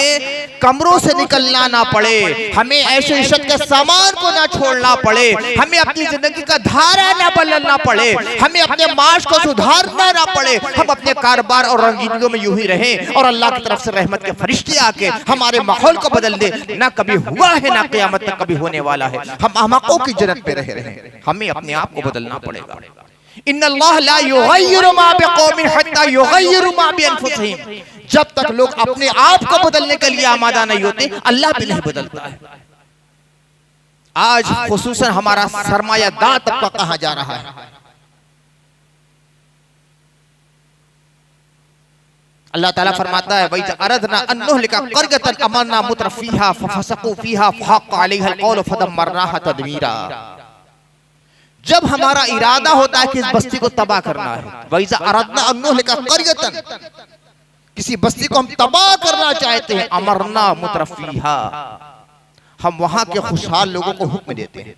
कमरों से निकलना ना पड़े, हमें ऐशो इशरत के सामान को ना छोड़ना पड़े, हमें अपनी जिंदगी का धारा ना बदलना पड़े, हमें अपने माश को सुधारना ना पड़े, हम अपने कारोबार और रंगीनियों में यूं ही रहें और अल्लाह की तरफ से रहमत के फरिश्ते आके हमारे माहौल को बदल दे। ना कभी हुआ है, ना क़यामत तक कभी होने वाला है। हम अहमकों की जन्नत में रह रहे हैं, हमें अपने आप को बदलना पड़ेगा। इन्नल्लाह ला युग़य्यिरु मा बिक़ौमिन हत्ता युग़य्यिरु मा बिअनफुसिहिम। जब तक लोग अपने आप को बदलने के लिए आमादा नहीं होते, अल्लाह भी नहीं बदलता है। आज खुसूसन हमारा सरमायादार तबका कहां जा रहा है? अल्लाह ताला फरमाता है, वैज़ अरदना अन नुहलिका क़रयतन अमरना मुत्रफ़ीहा फ़फ़सक़ू फ़ीहा फ़हक़्क़ अलैहा अल-क़ौलु फ़दम्मरनाहा तदमीरा। जब हमारा इरादा होता है कि इस बस्ती को तबाह करना है, वैज़ अरदना अन नुहलिका क़रयतन, किसी बस्ती को हम तबाह करना चाहते हैं, अमरना मुत्रफ़ीहा, हम वहां के खुशहाल लोगों को हुक्म देते हैं,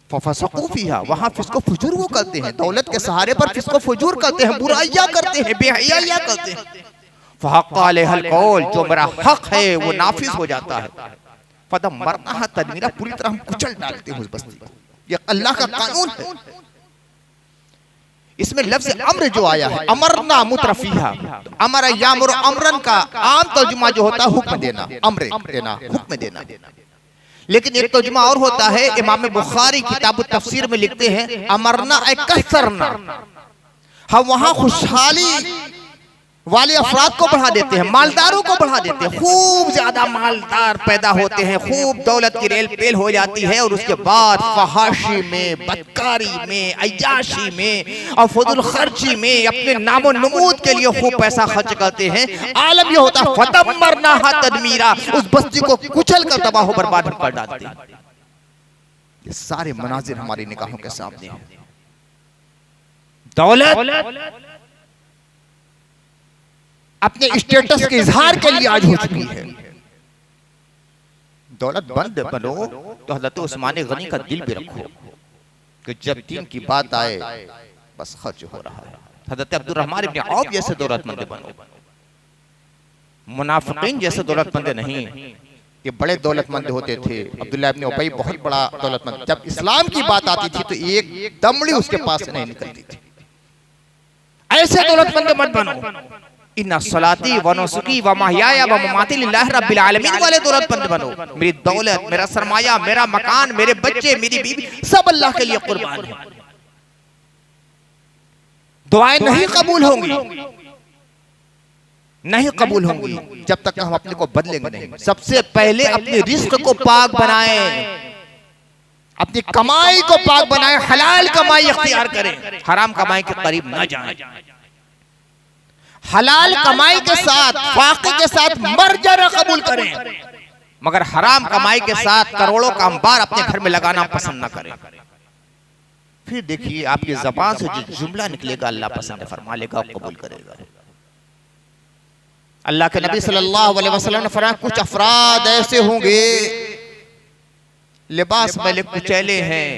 फ़फ़सक़ू फ़ीहा, वहां फिस्को फुजूर वो करते हैं, दौलत के सहारे पर फिस्को फुजूर करते हैं, बुराइयां करते हैं, बेहयाइयां करते हैं। फ़हक़्क़ अलैहा अल-क़ौल, जो मेरा हक है वो नाफिज हो जाता है। फ़दम्मरनाहा तदमीरा, पूरी तरह हम कुचल डालते हैं उस बस्ती को। ये अल्लाह का कानून है। इसमें लफ्ज़ अम्र जो आया है, अमरना मुत्रफ़ीहा, तो अमर यामुर अमरन का आम तर्जुमा जो होता है हुक्म देना, अम्र देना, हुक्म देना। लेकिन एक तर्जुमा और होता है, इमाम बुखारी किताब तफसीर में लिखते हैं, अमरना ए कसरना, हम वहां खुशहाली वाले अफराद को बढ़ा देते हैं, मालदारों को बढ़ा देते हैं, खूब ज्यादा मालदार पैदा होते हैं, खूब दौलत की रेल पेल हो जाती है, और उसके बाद फहाशी में, बदकारी में, अय्याशी में और फजुल खर्ची में अपने नामो नमूद के लिए खूब पैसा खर्च करते हैं। आलम यह होता है फ़दम्मरनाहा तदमीरा, उस बस्ती को कुचल कर तबाह बर्बाद कर डालते हैं। ये सारे मनाजिर हमारी निगाहों के सामने हैं। दौलत अपने स्टेटस के इजहार के लिए आज हो चुकी है। दौलत बंद बनो तो हज़रत उस्मान गनी का दिल भी रखो कि जब दीन की बात आए बस खर्च हो रहा है। हज़रत अब्दुर्रहमान इब्न औफ जैसे दौलतमंद बनो, मुनाफिकीन जैसे दौलतमंद नहीं। ये बड़े दौलतमंद होते थे। अब्दुल्लाह इब्न उबई बहुत बड़ा दौलतमंद, जब इस्लाम की बात आती थी तो एक दमड़ी उसके पास से नहीं निकलती थी। ऐसे दौलतमंद मत बनो। इन्ना सलाती व नुसुकी व महयाया व ममाती लिल्लाहि रब्बिल आलमीन वाले दौलतमंद बनो। मेरी दौलत, मेरा सरमाया, मेरा मकान, मेरे बच्चे, मेरी बीवी, सब अल्लाह के लिए कुर्बान है। दुआएं नहीं कबूल होंगी, नहीं कबूल होंगी जब तक हम अपने को बदलेंगे नहीं। सबसे पहले अपने रिस्क को पाक बनाएं, अपनी कमाई को पाक बनाए, हलाल कमाई इख्तियार करें, हराम कमाई के करीब न जाएं। हलाल कमाई के साथ, वाक़े के साथ मर्जर कबूल करें, मगर हराम कमाई के साथ करोड़ों का अंबार अपने घर में लगाना पसंद न करें। फिर देखिए आपकी ज़बान से जो जुमला निकलेगा अल्लाह पसंद फरमा लेगा और कबूल करेगा। अल्लाह के नबी सल्लल्लाहु अलैहि वसल्लम ने फरमाया, कुछ अफराद ऐसे होंगे लिबास में कुचैले हैं,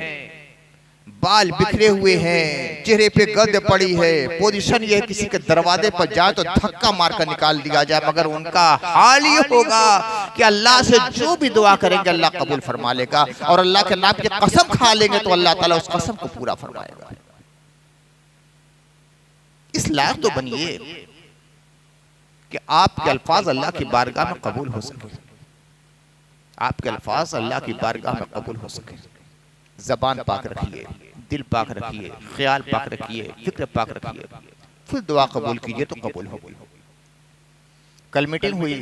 बाल बिखरे हुए हैं, चेहरे पे गंद पड़ी है, पोजीशन ये किसी के दरवाजे पर जाए तो धक्का मारकर निकाल दिया जाए, मगर उनका हाल ये होगा कि अल्लाह से जो भी दुआ करेंगे अल्लाह कबूल फरमा लेगा, और अल्लाह के नाम की कसम खा लेंगे तो अल्लाह ताला उस कसम को पूरा फरमाएगा। इस लायक तो बनिए कि आपके अल्फाज अल्लाह की बारगाह में कबूल हो सके, आपके अल्फाज अल्लाह की बारगाह में कबूल हो सके। जबान पाक रखिए, दिल पाक रखिए, ख्याल पाक रखिए, फिक्र पाक रखिए, फिर दुआ कबूल कीजिए तो कबूल होगी। कल मीटिंग हुई,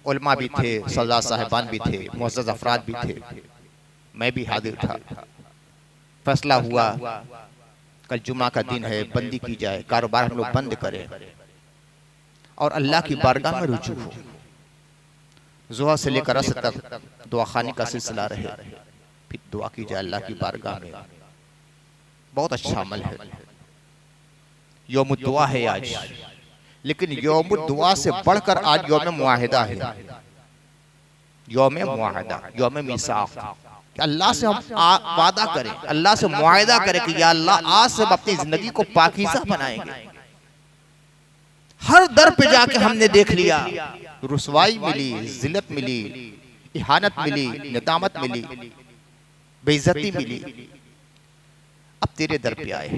उलमा भी थे, सल्ला साहिबान भी थे, मुअज़्ज़ज़ अफराद भी थे, मैं भी हाजिर था। फैसला हुआ कल जुमा का दिन है, बंदी की जाए, कारोबार हम लोग बंद करें और अल्लाह की बारगाह में रुजू हो। ज़ुहा से लेकर असर तक दुआ खानी का सिलसिला रहे, फिर दुआ की जाए अल्लाह की बारगाह में। बहुत अच्छा अमल है, यौम दुआ है आज, लेकिन यौम दुआ से बढ़कर आज यौम मुआहिदा है। यौम मुआहिदा, यौम मीसाक, अल्लाह से हम वादा करें, अल्लाह से मुआहिदा करें कि या अल्लाह आज से हम अपनी जिंदगी को पाकीज़ा बनाएंगे। हर दर पे जाके हमने देख लिया, रुसवाई मिली, जिल्लत मिली, इहानत मिली, निदामत मिली, बेइज्जती मिली। अब तेरे दर पे आए,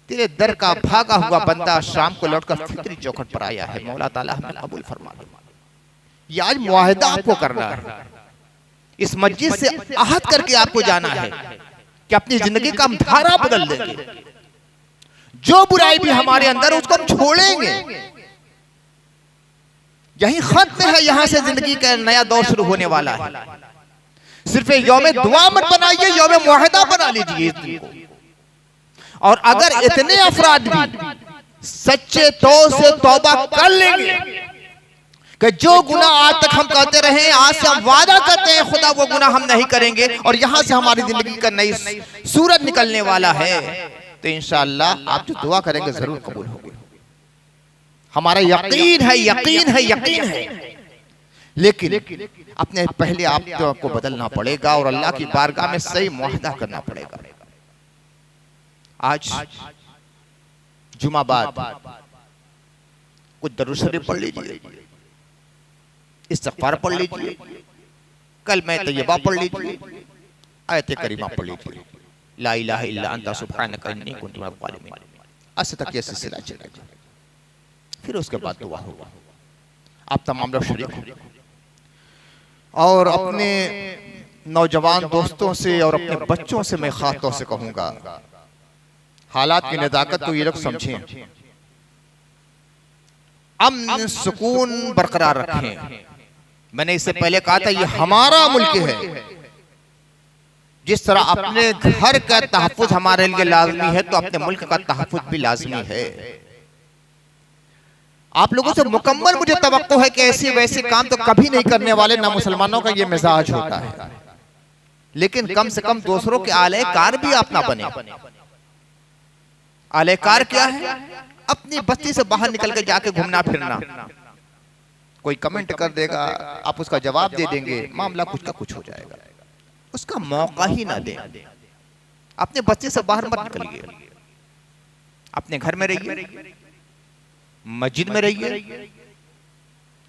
तेरे दर का भागा हुआ बंदा शाम को लौटकर फिक्री चौखट पर आया है। मौला ताला हमें कबूल फरमा दे। ये आज मुआहिदा आपको करना है, इस मस्जिद से आहद करके आपको जाना है कि अपनी जिंदगी का हम धारा बदल देंगे। जो बुराई भी हमारे अंदर उसको हम छोड़ेंगे। यही खत्म है, यहां से जिंदगी का नया दौर शुरू होने वाला है। सिर्फ यौम दुआ मत बनाइए, यौम मुआहिदा बना लीजिए इस दिन को। और अगर इतने अफराद भी सच्चे तौर से तौबा कर लेंगे कि जो गुनाह आज तक हम करते रहे, आज से हम वादा करते हैं खुदा वो गुनाह हम नहीं करेंगे, और यहां से हमारी जिंदगी का नई सूरत निकलने वाला है, तो इंशाअल्लाह आप जो दुआ करेंगे जरूर कबूल होगी। हमारा यकीन है, यकीन है, यकीन है। लेकिन अपने पहले आपको बदलना पड़ेगा और अल्लाह की बारगाह में सही मुआहिदा करना पड़ेगा। आज जुमा बाद कुछ दरूद शरीफ पढ़ लीजिए, इस्तिग़फ़ार पढ़ लीजिए, कलमा तय्यबा पढ़ लीजिए, आयत करीमा पढ़ लीजिए, ला इलाहा इल्ला अंता सुब्हानका इन्नी कुन्तु मिनज़ ज़ालिमीन, ऐसे तक ये सिलसिला चलेगा। फिर उसके बाद दुआ होगा। आप तमाम लोग शरीक हो और अपने नौजवान दोस्तों से और अपने बच्चों से मैं खास तौर से कहूंगा, हालात की नज़ाकत को ये लोग समझें, अमन सुकून बरकरार रखें। मैंने इससे पहले कहा था ये हमारा मुल्क है। जिस तरह अपने घर का तहफ़्फ़ुज़ हमारे लिए लाज़मी है, तो अपने मुल्क का तहफ़्फ़ुज़ भी लाज़मी है। आप लोगों से मुकम्मल मुझे तवक्को है कि ऐसे वैसे काम तो कभी नहीं करने वाले, ना मुसलमानों का ये मिजाज होता है, लेकिन कम से कम दूसरों के आलेकार भी आप ना बने। आलेकार क्या है? अपनी बस्ती से बाहर निकल के जाके घूमना फिरना। कोई कमेंट कर देगा, आप उसका जवाब दे देंगे, मामला कुछ का कुछ हो जाएगा। उसका मौका ही ना दें। अपने बस्ती से बाहर मत निकलिए, अपने घर में रहिए, मस्जिद में रहिए,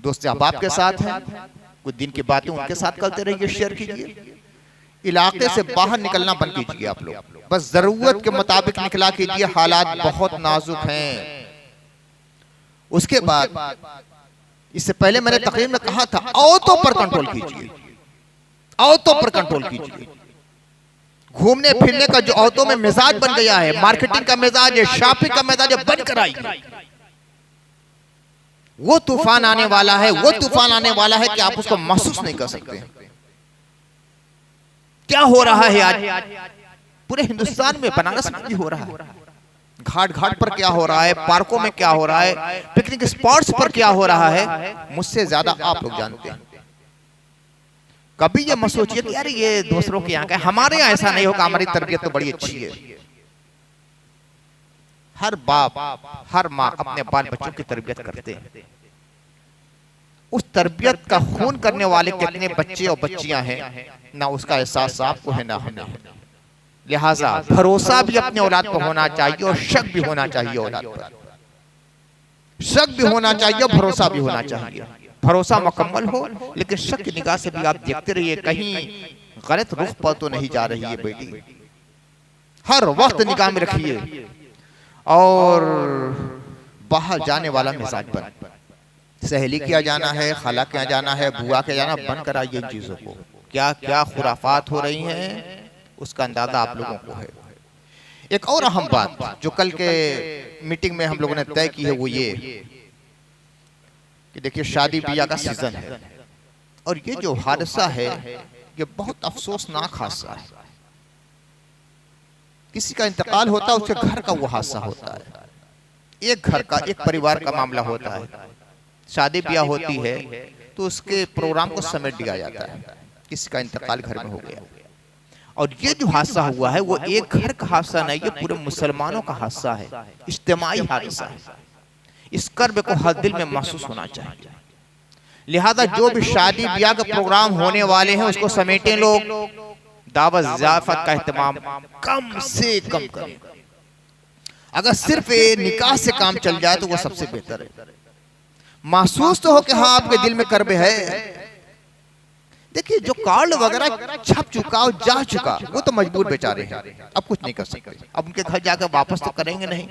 दोस्त अहबाब के साथ हैं, कुछ दिन की बातें उनके साथ करते रहिए, शेयर कीजिए। इलाके से बाहर निकलना बंद कीजिए आप लोग, बस जरूरत के मुताबिक निकला कीजिए। हालात बहुत नाजुक हैं। उसके बाद इससे पहले मैंने तकरीर में कहा था, औरतों पर कंट्रोल कीजिए, औरतों पर कंट्रोल कीजिए। घूमने फिरने का जो औरतों में मिजाज बन गया है, मार्केटिंग का मिजाज है, शॉपिंग का मिजाज है, बंद कराइए। वो तूफान आने वाला है, वो तूफान आने वाला है कि आप उसको महसूस नहीं कर सकते। क्या हो रहा है आज पूरे हिंदुस्तान में, बनारस में भी हो रहा है। घाट घाट पर क्या हो रहा है, पार्कों में क्या हो रहा है, पिकनिक स्पॉट्स पर क्या हो रहा है, मुझसे ज्यादा आप लोग जानते हैं। कभी ये मत सोचिए कि यार ये दूसरों के यहाँ का, हमारे यहाँ ऐसा नहीं होगा, हमारी तरबियत तो बड़ी अच्छी है। हर बाप हर माँ अपने बाल बच्चों की तरबियत करते हैं। उस तरबियत का खून करने वाले कितने बच्चे और बच्चियां हैं, ना उसका एहसास आपको है ना हमें। लिहाजा भरोसा भी अपने औलाद पर होना चाहिए और शक भी होना चाहिए औलाद पर। शक भी होना चाहिए, भरोसा भी होना चाहिए। भरोसा मुकम्मल हो लेकिन शक की निगाह से भी आप देखते रहिए कहीं गलत रुख पर तो नहीं जा रही है बेटी। हर वक्त निगाह में रखिए और बाहर जाने वाला मिजाज बन, सहेली के यहाँ जाना है, खाला के यहाँ जाना है, बुआ के जाना, बंद कराइए इन चीजों को। क्या क्या खुराफात हो रही हैं उसका अंदाजा आप लोगों को है। एक और अहम बात जो कल के मीटिंग में हम लोगों ने तय की है वो ये कि देखिए शादी ब्याह का सीजन है और ये जो हादसा है ये बहुत अफसोसनाक हादसा है। किसी का इंतकाल होता है, उसके घर का वो हादसा होता है, एक घर का एक परिवार का मामला होता है। शादी ब्याह होती है तो उसके प्रोग्राम को समेट दिया जाता है, किसी का इंतकाल घर में हो गया। और ये जो हादसा हुआ है वो एक घर का हादसा नहीं, ये पूरे मुसलमानों का हादसा है, इज्तिमाई हादसा है। इस कर्ब को हर दिल में महसूस होना चाहिए। लिहाजा जो भी शादी ब्याह का प्रोग्राम होने वाले हैं उसको समेटें लोग, दावत ज़ियाफत का एहतमाम कम से कम करें। अगर सिर्फ निकाह से काम चल जाए तो वो सबसे बेहतर है। महसूस तो हो कि हाँ आपके दिल में कर्ब है। देखिए जो कार्ड वगैरह छप चुका और जा चुका वो तो मजबूर बेचारे हैं, अब कुछ नहीं कर सकते, अब उनके घर जाकर वापस तो करेंगे नहीं।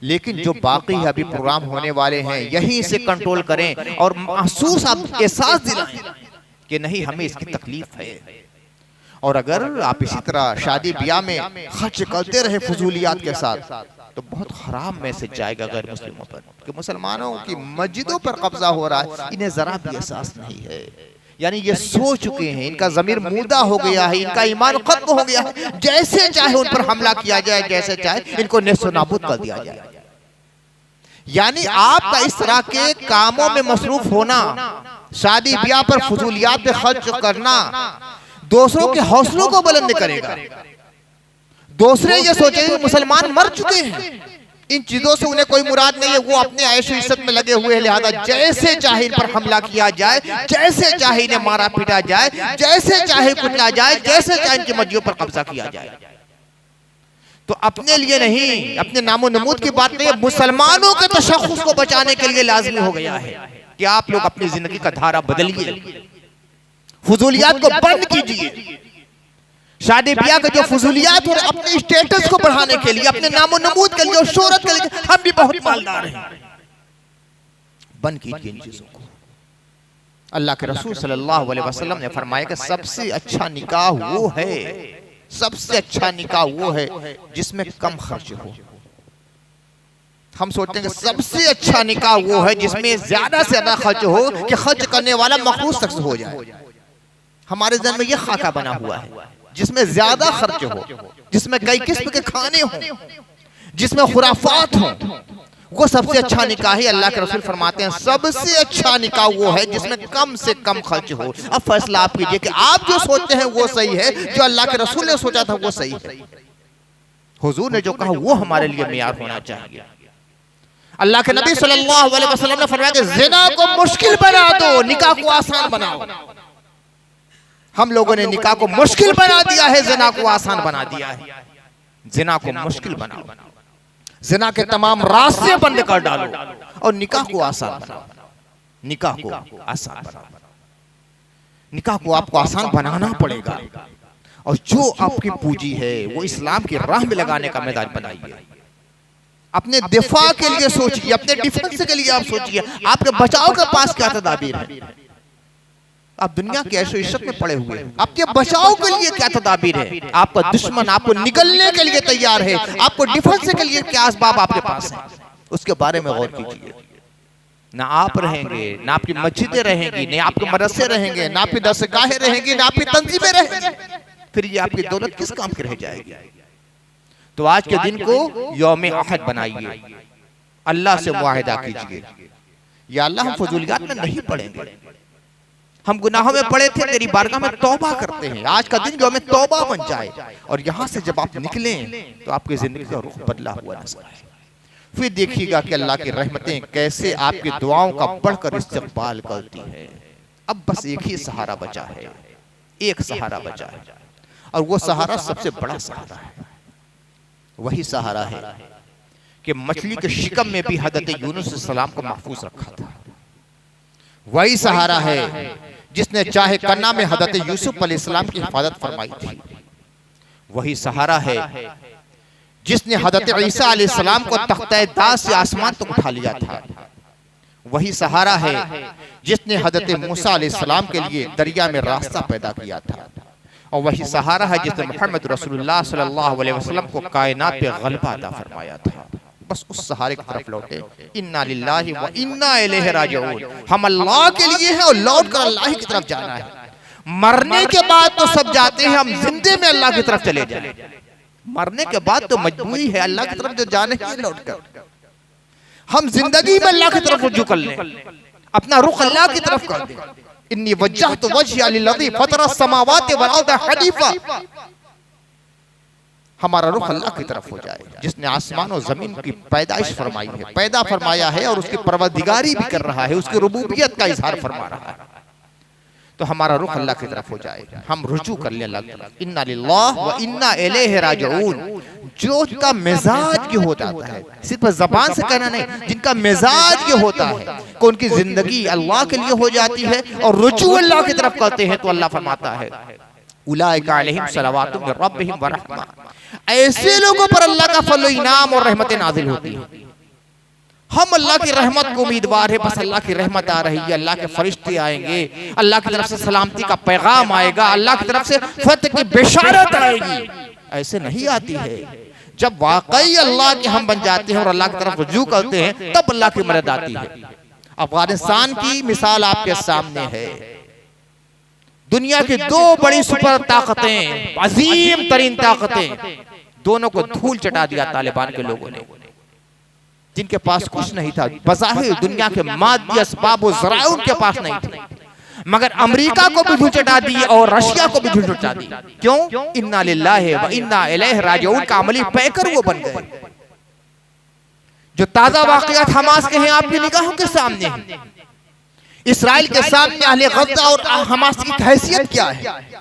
लेकिन जो बाकी है अभी प्रोग्राम होने वाले हैं यहीं से कंट्रोल करें और महसूस आप एहसास दिलाएं कि नहीं हमें इसकी तकलीफ है। और अगर आप इसी तरह शादी ब्याह में खर्च करते रहे फजूलियात के साथ तो बहुत खराब मैसेज जाएगा गैर मुस्लिमों पर कि मुसलमानों की मस्जिदों पर कब्जा हो रहा है, इन्हें जरा भी एहसास नहीं है। यानी ये सो चुके हैं, इनका जमीर मुर्दा हो गया है, इनका ईमान खत्म हो गया है। जैसे चाहे उन पर हमला किया जाए, जैसे चाहे इनको नेस्त नाबूद कर दिया जाए। यानी आपका इस तरह के कामों में मसरूफ होना, शादी ब्याह पर फजूलियात पे खर्च करना दूसरों के हौसलों को बुलंद करेगा। दूसरे ये सोचेंगे मुसलमान मर चुके हैं, इन चीजों से उन्हें कोई मुराद नहीं है, वो अपने ऐशो इज्जत में लगे हुए हैं। लिहाजा जैसे चाहे इन पर हमला किया जाए, जैसे चाहे इन्हें मारा पीटा जाए, जैसे चाहे कुचला जाए, जैसे चाहे इनकी मस्जिदों पर कब्जा किया जाए। तो अपने लिए नहीं, अपने नामो नमूद की बात नहीं है, मुसलमानों के तशख़्ख़ुस को बचाने के लिए लाज़िमी हो गया है कि आप लोग अपनी जिंदगी का धारा बदलिए, फजूलियात को बंद कीजिए। शादी ब्याह का जो फजूलियात हो अपने स्टेटस को बढ़ाने के लिए, अपने नामो नमूद के लिए और शोहरत के लिए, हम भी बहुत मालदार हैं, बंद कीजिए इन चीजों को। अल्लाह के रसूल सल्लल्लाहु अलैहि वसल्लम ने फरमाया कि सबसे अच्छा निकाह वो है, सबसे अच्छा निकाह वो है जिसमें कम खर्च हो। हम सोचते हैं कि सबसे अच्छा निकाह वो है जिसमें ज्यादा से ज्यादा खर्च हो कि खर्च करने वाला मखसूस शख्स हो जाए। हमारे जहन में यह खाका बना हुआ है जिसमें ज्यादा खर्च हो, जिसमें कई किस्म के खाने हो, जिसमें खुराफात हो, वो सबसे अच्छा निकाह है। अल्लाह के रसूल फरमाते हैं सबसे अच्छा निकाह वो है जिसमें कम से कम खर्च हो। अब फैसला आप कीजिए कि आप जो सोचते हैं वो सही है, जो अल्लाह के रसूल ने सोचा था वो सही है। हुजूर ने जो कहा वो हमारे लिए मियार होना चाहिए। अल्लाह के नबी सल्लल्लाहु अलैहि वसल्लम ने फरमाया कि ज़िना को मुश्किल बना दो, निकाह को आसान बनाओ। हम लोगों ने निकाह को मुश्किल बना दिया है, ज़िना को आसान बना दिया है। ज़िना को मुश्किल बनाओ, ज़िना के तमाम रास्ते बंद कर डालो और निकाह को आसान बनाओ। निकाह को आसान बनाओ, निकाह को आपको आसान बनाना पड़ेगा। और जो आपकी पूंजी है वो इस्लाम की राह में लगाने का मिजाज बनाइए। अपने दिफा के लिए सोचिए, अपने डिफेंस के लिए आप सोचिए, आपके बचाव के पास क्या तदाबीर है। आप दुनिया के ऐशो इज्जत में पड़े हुए हैं, आपके बचाव के लिए क्या तदाबीर है। आपका दुश्मन आपको निगलने के लिए तैयार है, आपको डिफेंस के लिए क्या असबाब आपके पास है, उसके बारे में गौर कीजिए। ना आप रहेंगे, ना आपकी मस्जिदें रहेंगी, ना आपके मदरसे रहेंगे, ना आपकी दरसगाहें रहेंगी, ना आपकी तंजीमें रहेंगी। फिर ये आपकी दौलत किस काम की रह जाएगी। तो आज के दिन को यौम अहद बनाइए, अल्लाह से मुआहिदा कीजिए, या अल्लाह हम फजूलियात में नहीं पड़ेंगे, हम गुनाहों में पड़े थे, तेरी बारगाह में तौबा करते हैं। आज का दिन यौम तौबा बन जाए और यहाँ से जब आप निकलें तो आपकी जिंदगी का रुख बदला हुआ नजर आए। फिर देखिएगा कि अल्लाह की रहमतें कैसे आपकी दुआओं का बढ़कर इस्तकबाल करती है। अब बस एक ही सहारा बचा है, एक सहारा बचा है, और वो सहारा सबसे बड़ा सहारा है। वही सहारा है कि मछली के शिकम में भी हज़रत यूनुस अलैहिस्सलाम को महफूज रखा था। वही सहारा है जिसने चाहे कन्ना में हज़रत यूसुफ अलैहिस्सलाम की हिफाजत फरमाई थी। वही सहारा है जिसने हज़रत ईसा अलैहिस्सलाम को तख्ते-ए-दाद से आसमान तक उठा लिया था। वही सहारा है जिसने हज़रत मूसा अलैहिस्सलाम के लिए दरिया में रास्ता पैदा किया था। और वही सहारा है जिसने मुहम्मद रसूलुल्लाह सल्लल्लाहु अलैहि वसल्लम को कायनात पे गलबा अता फरमाया था। बस उस सहारे की तरफ लौटे। इन्ना लिल्लाहि व इन्ना इलैहि राजिऊन। हम अल्लाह के लिए हैं और लौट कर अल्लाह ही की तरफ जाना है। मरने के बाद तो सब जाते हैं, हम जिंदे में अल्लाह की तरफ चले जाए। मरने के बाद तो मजबूरी है अल्लाह की तरफ जो जाने की, लौट कर हम जिंदगी में अल्लाह की तरफ रुजू कर लें, अपना रुख अल्लाह की तरफ कर दें। इन्नी वज्जहतु वजहिया लिल्लज़ी फतरा समावाति वल अर्द हनीफा। हमारा रुख अल्लाह की तरफ हो जाए जिसने आसमान और जमीन की पैदाइश फरमाई है, पैदा फरमाया है और उसकी परवरदिगारी भी कर रहा है, उसकी रुबूबियत का इजहार फरमा रहा है। तो हमारा रुख अल्लाह की तरफ हो जाए, हम रुजू कर लें अल्लाह की तरफ। इन्ना लिल्लाहि व इन्ना इलैहि राजिऊन। जो जिनका मिजाज ये हो जाता है, सिर्फ ज़बान से कहना नहीं, जिनका मिजाज ये होता है कि उनकी जिंदगी अल्लाह के लिए हो जाती है और रुजू अल्लाह की तरफ करते हैं, तो अल्लाह फरमाता है उलाइका अलैहिम सलवातु मिर रब्बिहिम व रहमा। ऐसे लोगों पर अल्लाह का फज़ल इनाम और रहमतें नाजिल होती हैं। हम अल्लाह की रहमत को उम्मीदवार है, बस अल्लाह की रहमत आ रही है, अल्लाह के फरिश्ते आएंगे, अल्लाह की तरफ से सलामती का पैगाम आएगा, अल्लाह की तरफ से फतह की बिशारत आएगी। ऐसे नहीं आती है। जब वाकई अल्लाह के हम बन जाते हैं और अल्लाह की तरफ रुजू करते हैं, तब अल्लाह की मदद आती है। अफगानिस्तान की मिसाल आपके सामने है। दुनिया की दो बड़ी सुपर ताकतें, अजीम तरीन ताकतें, दोनों को धूल चटा दिया तालिबान के लोगों ने, जिनके पास कुछ नहीं था। बज़ाहिर दुनिया के मादी असबाब व ज़राए उनके पास नहीं थे, मगर अमेरिका को भी धूल चटा दी और रशिया को भी धूल चटा दी। क्यों? इन्ना लिल्लाहि व इन्ना इलैहि राजिऊन का अमली पैकर वो बन गए। जो ताजा वाक़ियात हमास के हैं आपकी निगाहों के सामने हैं। इसराइल के सामने अहले गज़ा और हमास की हैसियत क्या है।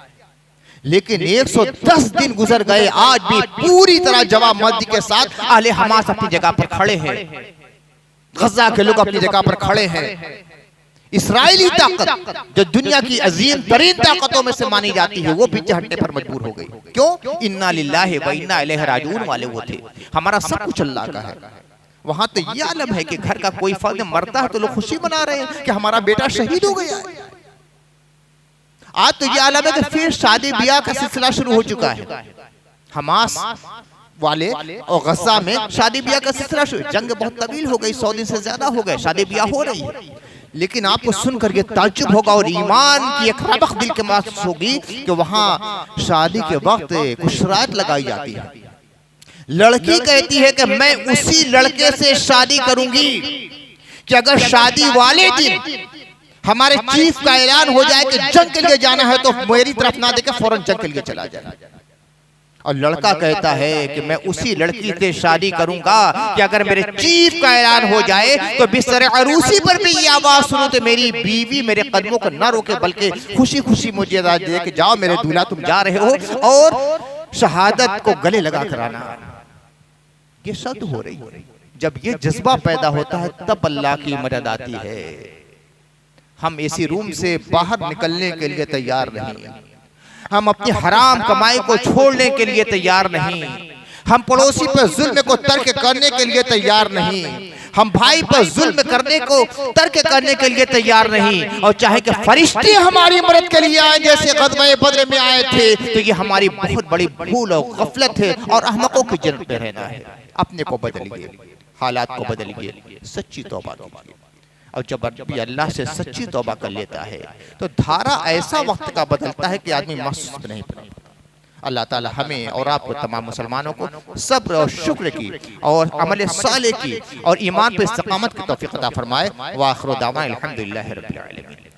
लेकिन 110 दिन गुजर गए, आज भी पूरी तरह जवाबमंदी के साथ अहले हमास अपनी जगह पर खड़े हैं, गज़ा के लोग अपनी जगह पर खड़े हैं। इसराइली ताकत जो दुनिया की अजीम तरीन ताकतों में से मानी जाती है, वो पीछे हटने पर मजबूर हो गई। क्यों? इन्ना लिल्लाहि व इन्ना इलैहि राजिऊन वाले वो थे। हमारा सब कुछ अल्लाह का है। वहां तो ये आलम है कि घर का कोई फर्द मरता है तो लोग खुशी मना रहे हैं कि हमारा बेटा शहीद हो गया है। आज तो ये आलम है कि फिर शादी ब्याह का सिलसिला शुरू हो चुका है। हमास वाले और गज़ा में शादी ब्याह का सिलसिला शुरू। जंग बहुत तवील हो गई, 100 दिन से ज्यादा हो गए, शादी ब्याह हो रही है। लेकिन आपको सुनकर ये ताज्जुब होगा और ईमान की एक रबक दिल के महसूस होगी कि वहां शादी के वक्त कुछ शराइत लगाई जाती है। लड़की कहती है कि मैं उसी लड़के से शादी करूंगी कि अगर शादी वाले दिन हमारे चीफ का ऐलान हो जाए कि जंग के लिए जाना है तो मेरी तरफ ना देकर फौरन जंग के लिए चला जाए। और लड़का कहता है कि मैं उसी लड़की से शादी करूंगा कि अगर मेरे चीफ का ऐलान हो जाए तो बिस्तर अरूसी पर भी ये आवाज सुनो तो मेरी बीवी मेरे कदमों को न रोके, बल्कि खुशी खुशी मुझे इजाजत दे कि जाओ मेरे दूल्हा तुम जा रहे हो और शहादत को गले लगा कर आना। ये शब्द हो रही है। जब ये जज्बा पैदा होता है तब अल्लाह की मदद आती है। हम एसी रूम से बाहर निकलने के लिए तैयार नहीं, हम अपनी हराम कमाई को छोड़ने के लिए तैयार नहीं, हम पड़ोसी पर जुल्म को तर्क करने के लिए तैयार नहीं, हम भाई पर जुल्म करने को तर्क करने के लिए तैयार नहीं। और चाहे कि फरिश्ते हमारी मदद के लिए आए जैसे ग़ज़वा बद्र में आए थे, तो ये हमारी बहुत बड़ी भूल और गफलत है और अहमकों की जन्नत में रहना है। अपने को बदलिए, हालात को बदलिए, सच्ची तौबा कीजिए। और जब आदमी अल्लाह से सच्ची तौबा कर लेता है तो धारा ऐसा वक्त का बदलता है कि आदमी महसूस नहीं करता। अल्लाह ताला हमें और आपको तमाम मुसलमानों को सब्र और शुक्र की और अमल साले की और ईमान पे इस्तिकामत की तौफीक अता फरमाए। व आखिर दावा अल्हम्दुलिल्लाहि रब्बिल आलमीन।